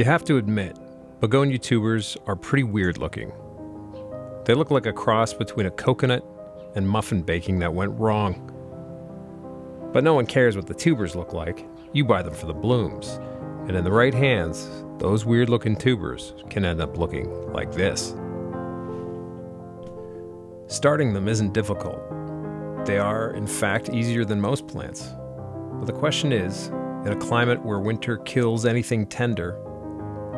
You have to admit, Begonia tubers are pretty weird looking. They look like a cross between a coconut and muffin baking that went wrong. But no one cares what the tubers look like. You buy them for the blooms. And in the right hands, those weird looking tubers can end up looking like this. Starting them isn't difficult. They are, in fact, easier than most plants. But the question is, in a climate where winter kills anything tender,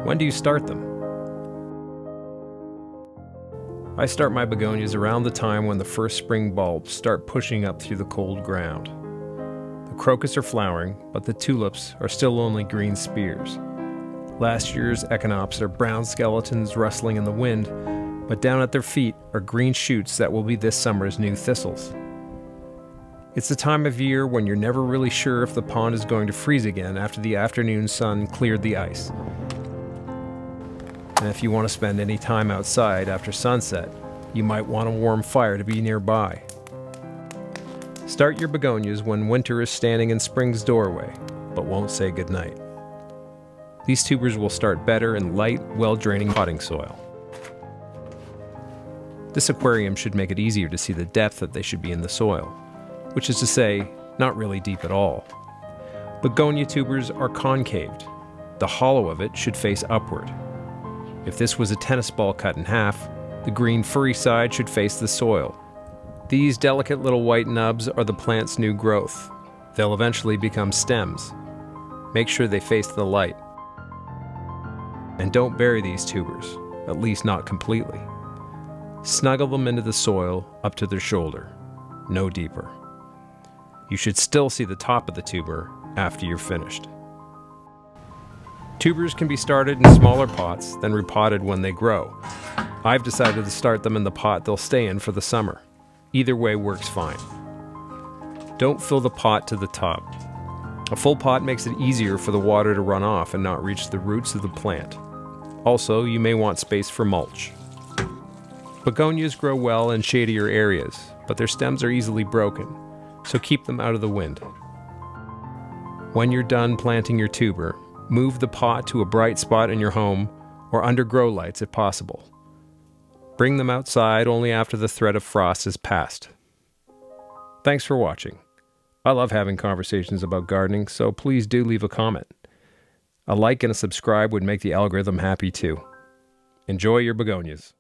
when do you start them? I start my begonias around the time when the first spring bulbs start pushing up through the cold ground. The crocus are flowering, but the tulips are still only green spears. Last year's echinops are brown skeletons rustling in the wind, but down at their feet are green shoots that will be this summer's new thistles. It's the time of year when you're never really sure if the pond is going to freeze again after the afternoon sun cleared the ice. And if you want to spend any time outside after sunset, you might want a warm fire to be nearby. Start your begonias when winter is standing in spring's doorway, but won't say goodnight. These tubers will start better in light, well-draining potting soil. This aquarium should make it easier to see the depth that they should be in the soil, which is to say, not really deep at all. Begonia tubers are concaved. The hollow of it should face upward. If this was a tennis ball cut in half, the green furry side should face the soil. These delicate little white nubs are the plant's new growth. They'll eventually become stems. Make sure they face the light. And don't bury these tubers, at least not completely. Snuggle them into the soil up to their shoulder, no deeper. You should still see the top of the tuber after you're finished. Tubers can be started in smaller pots, then repotted when they grow. I've decided to start them in the pot they'll stay in for the summer. Either way works fine. Don't fill the pot to the top. A full pot makes it easier for the water to run off and not reach the roots of the plant. Also, you may want space for mulch. Begonias grow well in shadier areas, but their stems are easily broken, so keep them out of the wind. When you're done planting your tuber, move the pot to a bright spot in your home or under grow lights if possible. Bring them outside only after the threat of frost is past. Thanks for watching. I love having conversations about gardening, so please do leave a comment. A like and a subscribe would make the algorithm happy too. Enjoy your begonias.